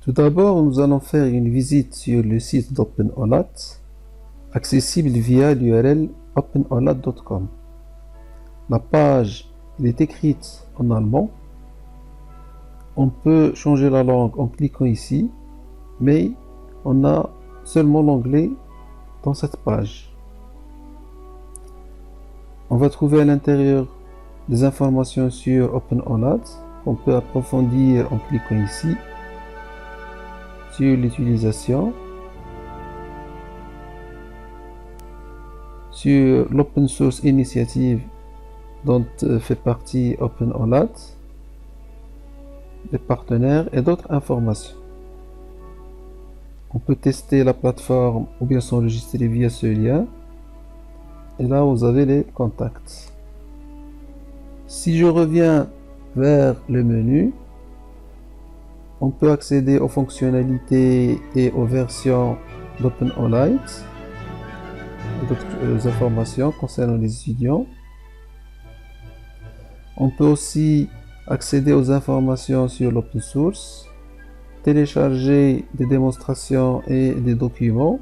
Tout d'abord, nous allons faire une visite sur le site d'OpenOLAT, accessible via l'URL openolat.com. La page est écrite en allemand. On peut changer la langue en cliquant ici, mais on a seulement l'anglais dans cette page. On va trouver à l'intérieur des informations sur OpenOLAT qu'on peut approfondir en cliquant ici sur l'utilisation, sur l'Open Source Initiative dont fait partie OpenOLAT, des partenaires et d'autres informations. On peut tester la plateforme ou bien s'enregistrer via ce lien. Et là, vous avez les contacts. Si je reviens vers le menu, on peut accéder aux fonctionnalités et aux versions d'OpenOLAT et d'autres informations concernant les étudiants. On peut aussi accéder aux informations sur l'open source, télécharger des démonstrations et des documents,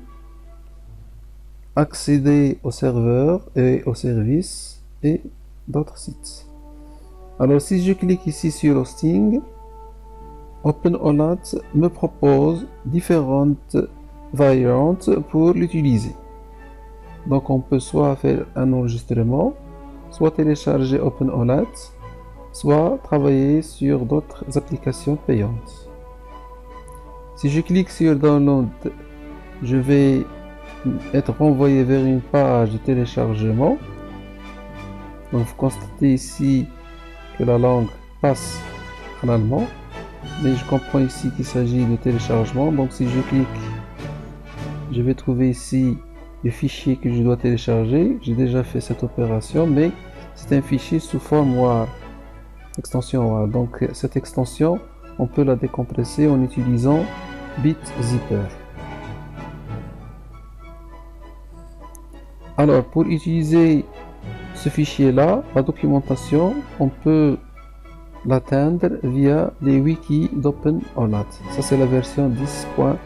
accéder aux serveurs et aux services et d'autres sites. Alors si je clique ici sur Hosting, OpenOLAT me propose différentes variantes pour l'utiliser. Donc on peut soit faire un enregistrement, soit télécharger OpenOLAT, soit travailler sur d'autres applications payantes. Si je clique sur Download, je vais être renvoyé vers une page de téléchargement. Donc vous constatez ici que la langue passe en allemand, mais je comprends ici qu'il s'agit de téléchargement. Donc si je clique, je vais trouver ici le fichier que je dois télécharger. J'ai déjà fait cette opération, mais c'est un fichier sous forme WAR, extension WAR. Donc cette extension, on peut la décompresser en utilisant BitZipper. Alors pour utiliser ce fichier-là, la documentation, on peut l'atteindre via les wikis d'OpenOLAT. Ça c'est la version 10.4.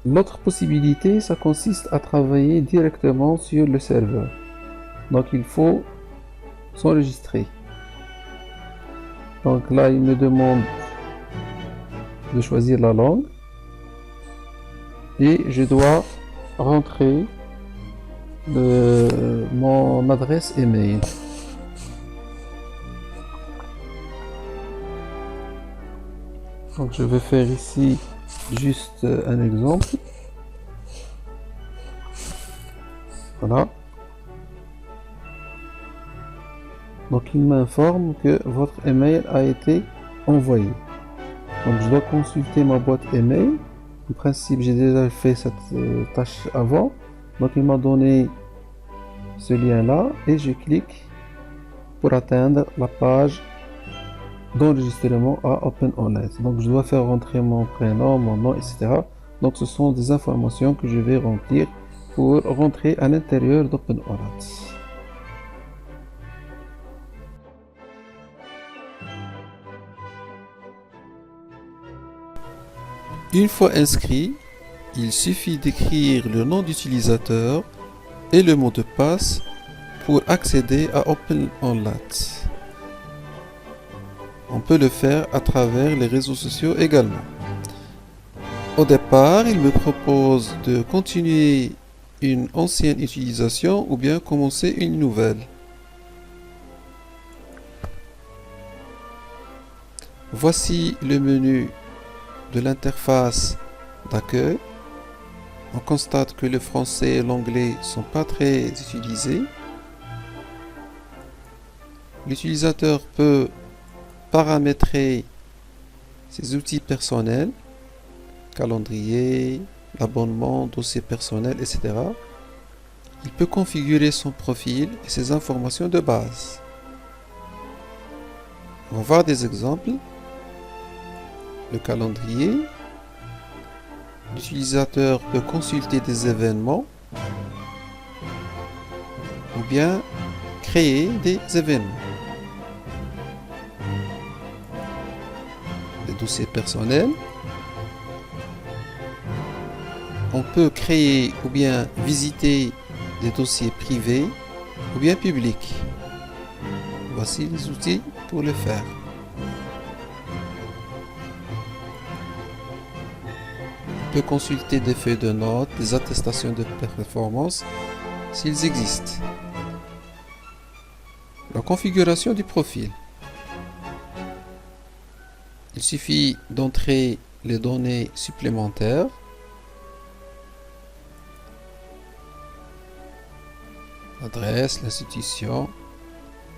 L'autre possibilité, ça consiste à travailler directement sur le serveur. Donc il faut s'enregistrer. Donc là, il me demande de choisir la langue et je dois rentrer mon adresse email. Donc je vais faire ici juste un exemple. Voilà. Donc il m'informe que votre email a été envoyé. Donc je dois consulter ma boîte email. En principe, j'ai déjà fait cette tâche avant. Donc il m'a donné ce lien-là et je clique pour atteindre la page d'enregistrement à OpenOLAT. Donc je dois faire rentrer mon prénom, mon nom, etc. Donc ce sont des informations que je vais remplir pour rentrer à l'intérieur d'OpenOLAT. Une fois inscrit, il suffit d'écrire le nom d'utilisateur et le mot de passe pour accéder à OpenOLAT. On peut le faire à travers les réseaux sociaux également. Au départ, il me propose de continuer une ancienne utilisation ou bien commencer une nouvelle. Voici le menu de l'interface d'accueil. On constate que le français et l'anglais ne sont pas très utilisés. L'utilisateur peut paramétrer ses outils personnels, calendrier, l'abonnement, dossier personnel, etc. Il peut configurer son profil et ses informations de base. On va voir des exemples. Le calendrier. L'utilisateur peut consulter des événements ou bien créer des événements. des dossiers personnels. On peut créer ou bien visiter des dossiers privés ou bien publics. Voici les outils pour le faire. On peut consulter des feuilles de notes, des attestations de performance s'ils existent. La configuration du profil. Il suffit d'entrer les données supplémentaires. L'adresse, l'institution,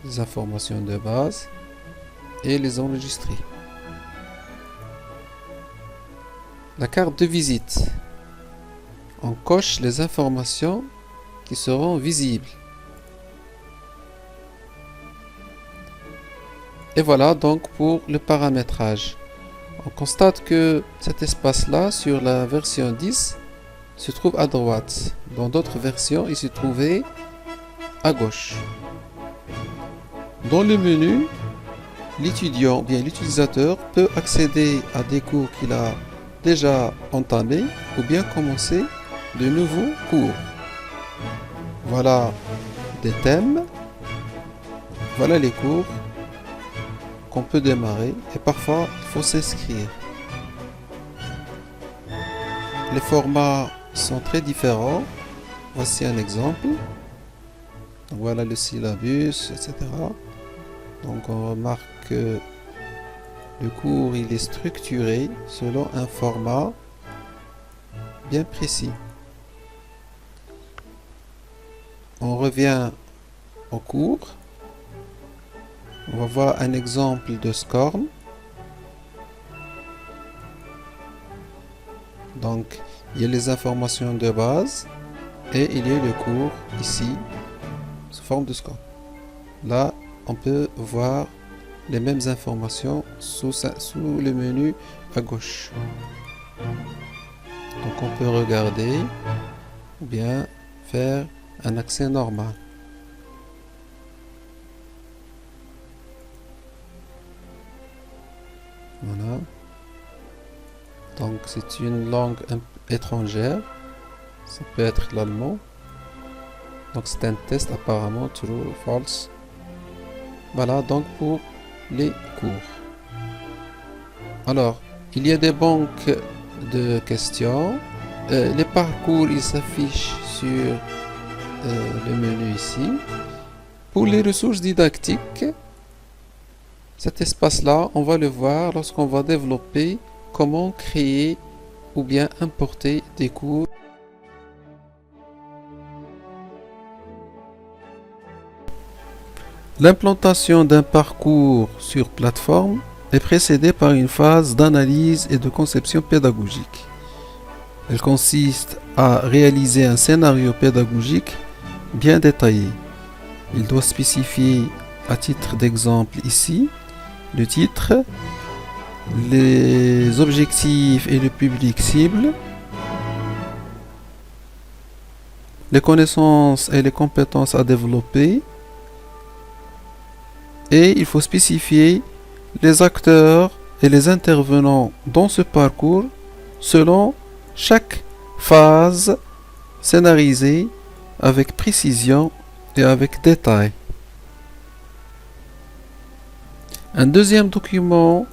les informations de base et les enregistrer. La carte de visite. On coche les informations qui seront visibles. Et voilà donc pour le paramétrage. On constate que cet espace-là, sur la version 10, se trouve à droite. Dans d'autres versions, il se trouvait à gauche. Dans le menu, l'étudiant, bien l'utilisateur, peut accéder à des cours qu'il a déjà entamés ou bien commencer de nouveaux cours. Voilà des thèmes. Voilà les cours qu'on peut démarrer et parfois il faut s'inscrire. Les formats sont très différents. Voici un exemple. Voilà le syllabus, etc. Donc on remarque que le cours il est structuré selon un format bien précis. On revient au cours. On va voir un exemple de SCORM. Donc il y a les informations de base et il y a le cours ici sous forme de SCORM. Là on peut voir les mêmes informations sous le menu à gauche. Donc on peut regarder ou bien faire un accès normal. Voilà. Donc c'est une langue étrangère. Ça peut être l'allemand. Donc c'est un test apparemment true, false. Voilà donc pour les cours. Alors, il y a des banques de questions. Les parcours, ils s'affichent sur le menu ici. Pour les ressources didactiques, cet espace-là, on va le voir lorsqu'on va développer comment créer ou bien importer des cours. L'implantation d'un parcours sur plateforme est précédée par une phase d'analyse et de conception pédagogique. Elle consiste à réaliser un scénario pédagogique bien détaillé. Il doit spécifier, à titre d'exemple ici, le titre, les objectifs et le public cible, les connaissances et les compétences à développer, et il faut spécifier les acteurs et les intervenants dans ce parcours selon chaque phase scénarisée avec précision et avec détail. Un deuxième document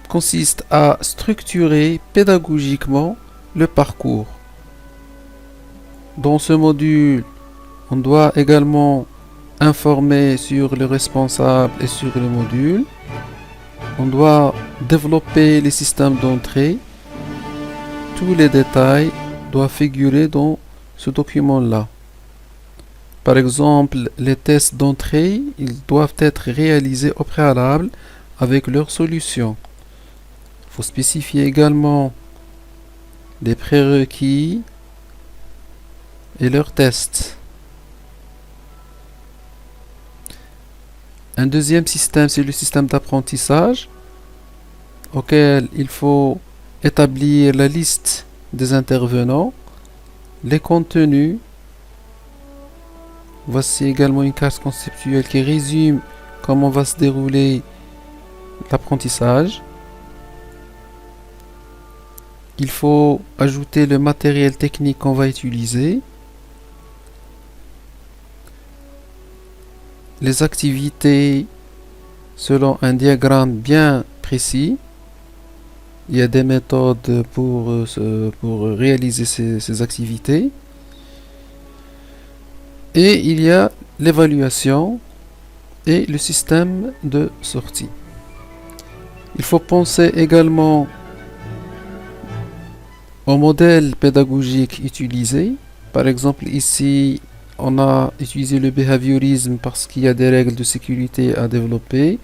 consiste à structurer pédagogiquement le parcours. Dans ce module, on doit également informer sur le responsable et sur le module. On doit développer les systèmes d'entrée. Tous les détails doivent figurer dans ce document-là. Par exemple, les tests d'entrée, ils doivent être réalisés au préalable avec leur solution. Il faut spécifier également les prérequis et leurs tests. Un deuxième système, c'est le système d'apprentissage auquel il faut établir la liste des intervenants, les contenus. Voici également une carte conceptuelle qui résume comment va se dérouler l'apprentissage. il faut ajouter le matériel technique qu'on va utiliser, les activités selon un diagramme bien précis. Il y a des méthodes pour réaliser ces activités. Et il y a l'évaluation et le système de sortie. Il faut penser également au modèle pédagogique utilisé. Par exemple, ici, on a utilisé le behaviorisme parce qu'il y a des règles de sécurité à développer,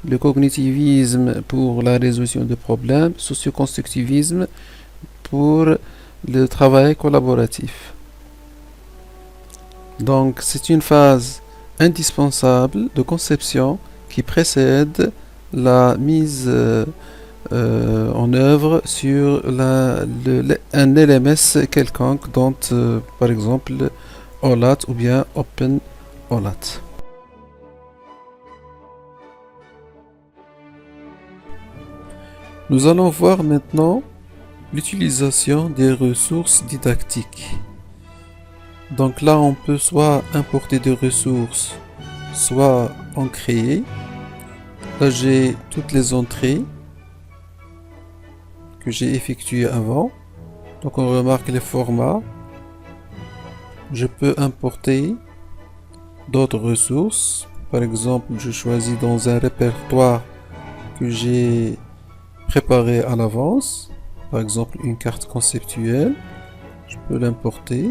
le cognitivisme pour la résolution de problèmes, socioconstructivisme pour le travail collaboratif. Donc, c'est une phase indispensable de conception qui précède la mise en œuvre sur un LMS quelconque, dont par exemple OLAT ou bien Open OLAT. Nous allons voir maintenant l'utilisation des ressources didactiques. Donc là, on peut soit importer des ressources, soit en créer. Là, j'ai toutes les entrées que j'ai effectuées avant. Donc on remarque les formats. Je peux importer d'autres ressources. Par exemple, je choisis dans un répertoire que j'ai préparé à l'avance. Par exemple, une carte conceptuelle. Je peux l'importer.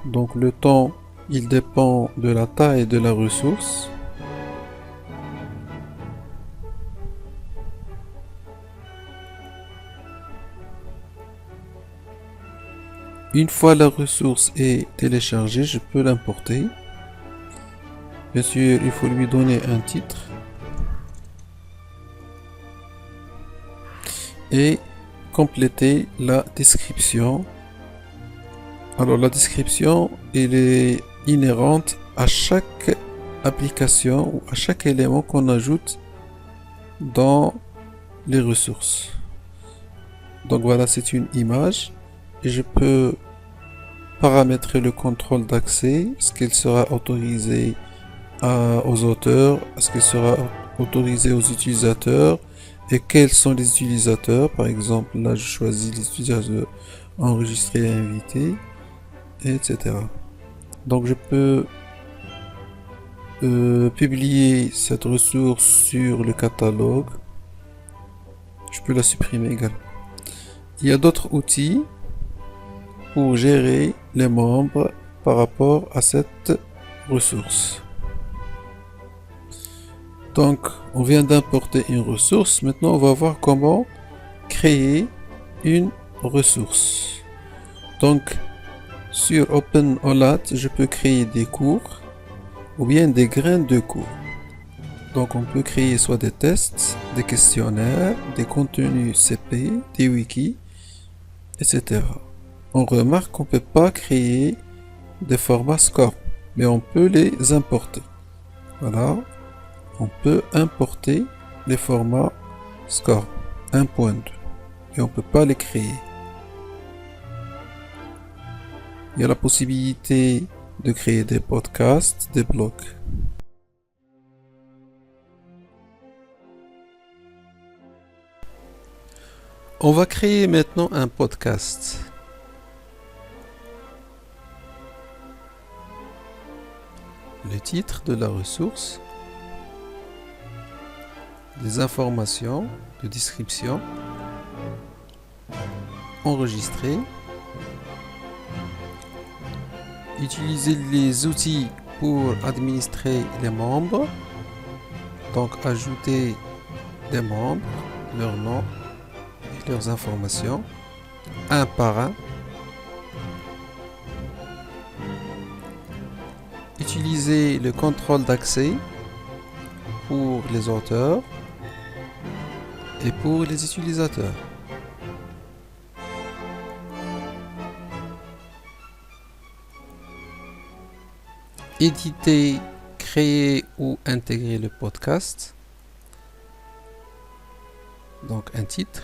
Donc le temps, il dépend de la taille de la ressource. Une fois la ressource est téléchargée, je peux l'importer. Bien sûr, il faut lui donner un titre. Et compléter la description. Alors la description, elle est inhérente à chaque application ou à chaque élément qu'on ajoute dans les ressources. Donc voilà, c'est une image et je peux paramétrer le contrôle d'accès, est-ce qu'elle sera autorisée aux auteurs, est-ce qu'elle sera autorisée aux utilisateurs et quels sont les utilisateurs. Par exemple, là je choisis les utilisateurs enregistrés et invités, etc. Donc je peux publier cette ressource sur le catalogue. Je peux la supprimer également. Il y a d'autres outils pour gérer les membres par rapport à cette ressource. Donc, on vient d'importer une ressource. Maintenant, on va voir comment créer une ressource. Donc, sur OpenOLAT, je peux créer des cours ou bien des graines de cours. Donc, on peut créer soit des tests, des questionnaires, des contenus CP, des wikis, etc. On remarque qu'on ne peut pas créer des formats SCORM, mais on peut les importer. Voilà, on peut importer les formats SCORM 1.2 et on ne peut pas les créer. Il y a la possibilité de créer des podcasts, des blogs. On va créer maintenant un podcast. Le titre de la ressource, les informations de description, enregistrer, utiliser les outils pour administrer les membres, donc ajouter les membres, leur nom et leurs informations, un par un. Utiliser le contrôle d'accès pour les auteurs et pour les utilisateurs. Éditer, créer ou intégrer le podcast. Donc un titre,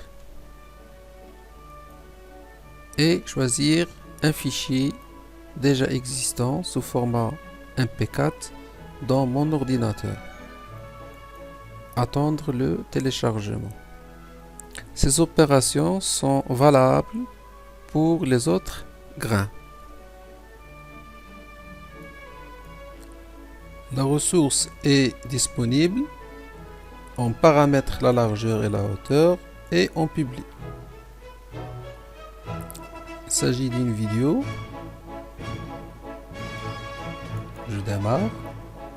et choisir un fichier déjà existant sous format MP4 dans mon ordinateur. Attendre le téléchargement. Ces opérations sont valables pour les autres grains. La ressource est disponible. On paramètre la largeur et la hauteur et on publie. Il s'agit d'une vidéo. Je démarre.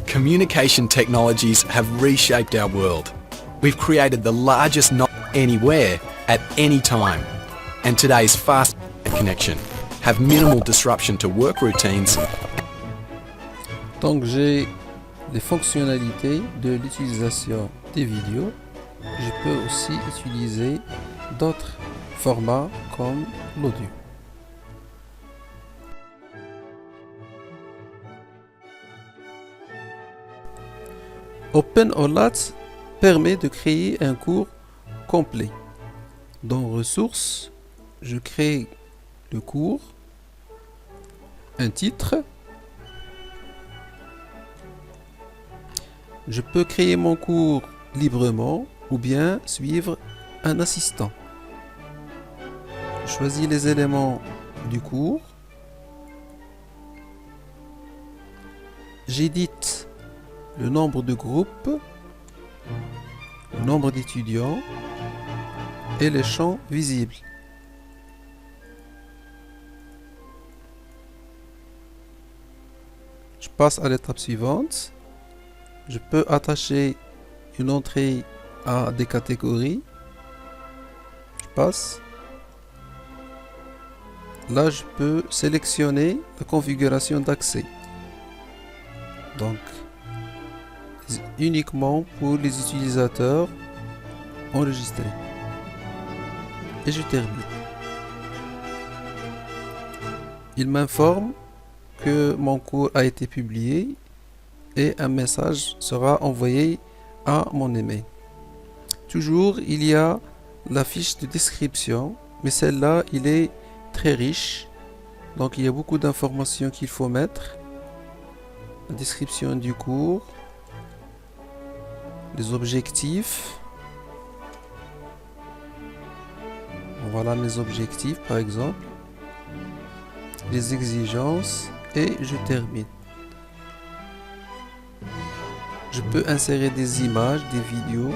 Communication technologies have reshaped our world. We've created the largest knowledge anywhere, at any time. And today's fast connection have minimal disruption to work routines. Donc j'ai les fonctionnalités de l'utilisation des vidéos. Je peux aussi utiliser d'autres formats comme l'audio. OpenOLAT permet de créer un cours complet. Dans Ressources, je crée le cours, un titre. Je peux créer mon cours librement ou bien suivre un assistant. Je choisis les éléments du cours. J'édite le nombre de groupes, le nombre d'étudiants et les champs visibles. Je passe à l'étape suivante. Je peux attacher une entrée à des catégories. Je passe. Là, je peux sélectionner la configuration d'accès. Donc, uniquement pour les utilisateurs enregistrés. Et je termine. Il m'informe que mon cours a été publié et un message sera envoyé à mon email. Toujours, il y a la fiche de description, mais celle-là, il est très riche. Donc, il y a beaucoup d'informations qu'il faut mettre. La description du cours, les objectifs. Voilà mes objectifs, par exemple. Les exigences et je termine. Je peux insérer des images, des vidéos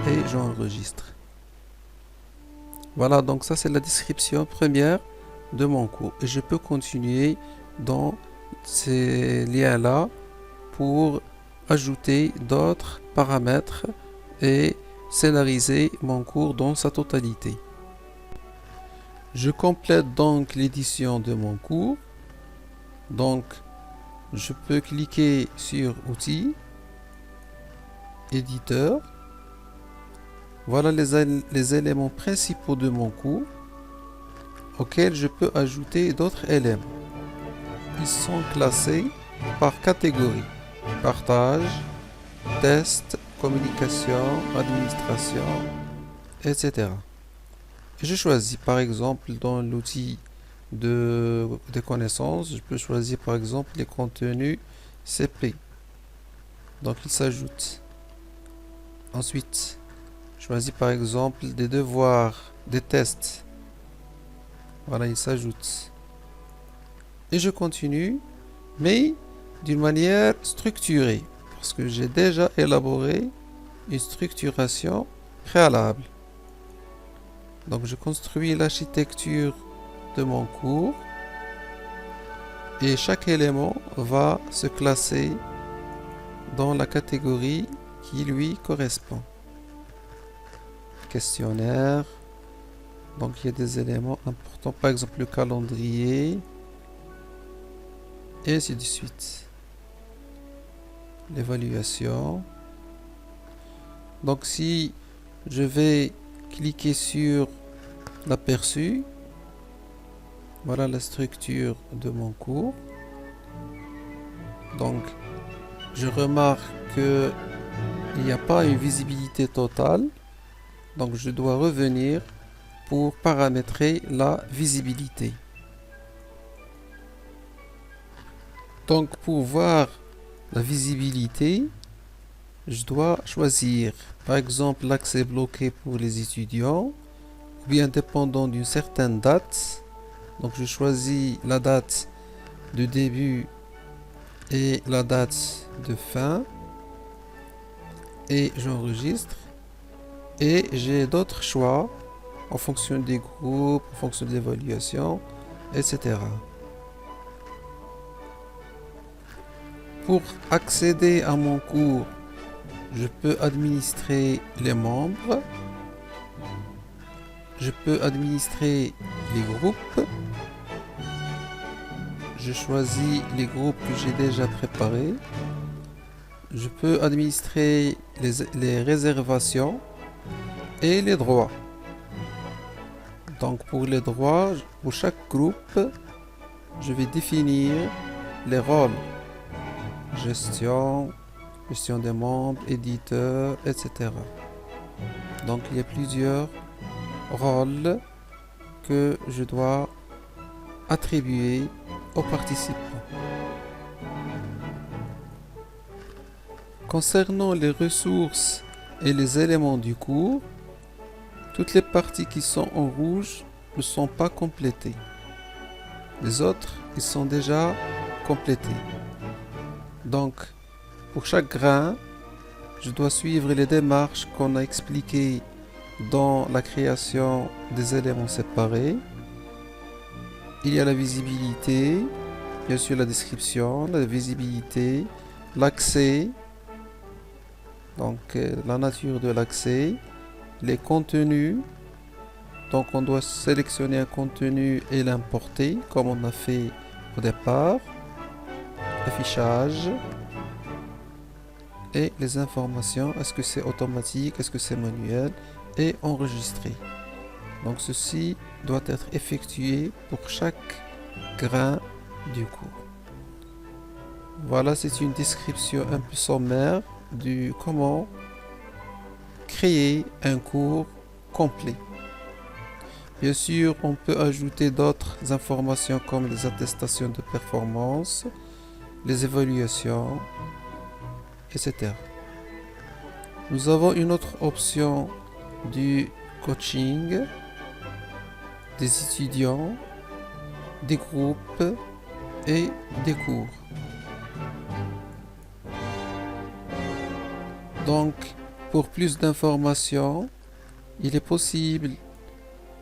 et j'enregistre. Voilà, donc ça c'est la description première de mon cours. Et je peux continuer dans ces liens-là pour ajouter d'autres paramètres et scénariser mon cours dans sa totalité. Je complète donc l'édition de mon cours. Donc, je peux cliquer sur Outils, Éditeur. Voilà les éléments principaux de mon cours auxquels je peux ajouter d'autres éléments. Ils sont classés par catégorie: partage, test, communication, administration, etc. Je choisis par exemple dans l'outil de connaissances, je peux choisir par exemple les contenus CP. Donc ils s'ajoutent. Ensuite, je choisis par exemple des devoirs, des tests. Voilà, ils s'ajoutent. Et je continue, mais d'une manière structurée, parce que j'ai déjà élaboré une structuration préalable. Donc je construis l'architecture de mon cours et chaque élément va se classer dans la catégorie qui lui correspond. Questionnaire. Donc il y a des éléments importants, par exemple le calendrier et ainsi de suite. L'évaluation. Donc si je vais cliquer sur l'aperçu, voilà la structure de mon cours. Donc je remarque que il n'y a pas une visibilité totale, donc je dois revenir pour paramétrer la visibilité. Donc pour voir la visibilité, je dois choisir par exemple l'accès bloqué pour les étudiants ou bien dépendant d'une certaine date. Donc je choisis la date de début et la date de fin et j'enregistre, et j'ai d'autres choix en fonction des groupes, en fonction de l'évaluation, etc. Pour accéder à mon cours, je peux administrer les membres, je peux administrer les groupes, je choisis les groupes que j'ai déjà préparés, je peux administrer les réservations et les droits. Donc pour les droits, pour chaque groupe, je vais définir les rôles: gestion des membres, éditeur, etc. Donc il y a plusieurs rôles que je dois attribuer aux participants. Concernant les ressources et les éléments du cours, toutes les parties qui sont en rouge ne sont pas complétées. Les autres, ils sont déjà complétés. Donc, pour chaque grain, je dois suivre les démarches qu'on a expliquées dans la création des éléments séparés. Il y a la visibilité, bien sûr la description, la visibilité, l'accès, donc la nature de l'accès, les contenus. Donc on doit sélectionner un contenu et l'importer comme on a fait au départ. Affichage et les informations, est-ce que c'est automatique, est-ce que c'est manuel, et enregistré. Donc ceci doit être effectué pour chaque grain du cours. Voilà, c'est une description un peu sommaire du comment créer un cours complet. Bien sûr, on peut ajouter d'autres informations comme les attestations de performance, les évaluations, etc. Nous avons une autre option du coaching des étudiants, des groupes et des cours. Donc, pour plus d'informations, il est possible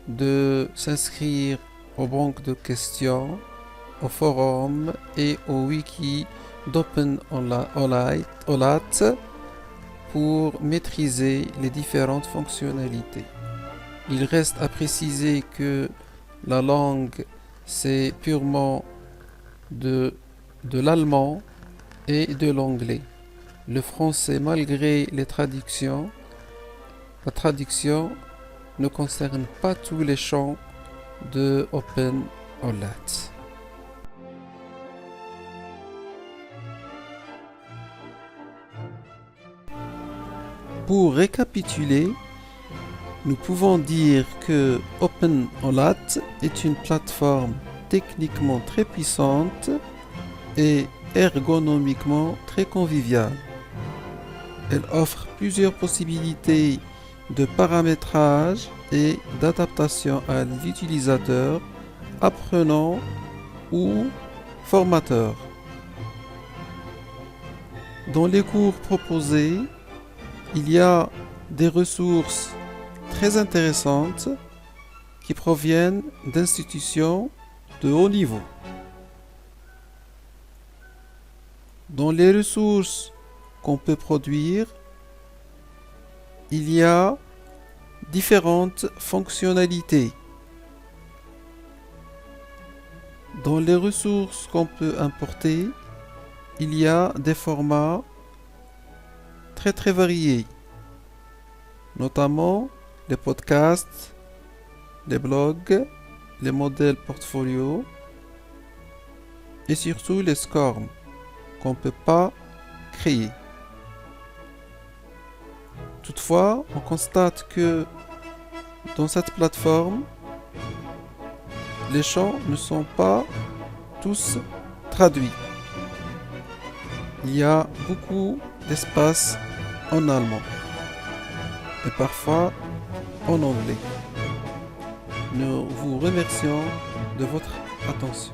de s'inscrire aux banques de questions, au forum et au wiki d'OpenOLAT pour maîtriser les différentes fonctionnalités. Il reste à préciser que la langue, c'est purement de l'allemand et de l'anglais. Le français, malgré les traductions, la traduction ne concerne pas tous les champs de OpenOLAT. Pour récapituler, nous pouvons dire que OpenOLAT est une plateforme techniquement très puissante et ergonomiquement très conviviale. Elle offre plusieurs possibilités de paramétrage et d'adaptation à l'utilisateur, apprenant ou formateur. Dans les cours proposés, il y a des ressources très intéressantes qui proviennent d'institutions de haut niveau. Dans les ressources qu'on peut produire, il y a différentes fonctionnalités. Dans les ressources qu'on peut importer, il y a des formats très variés, notamment les podcasts, les blogs, les modèles portfolio et surtout les SCORM qu'on ne peut pas créer. Toutefois, on constate que Dans cette plateforme, les chants ne sont pas tous traduits. Il y a beaucoup d'espace en allemand et parfois en anglais. Nous vous remercions de votre attention.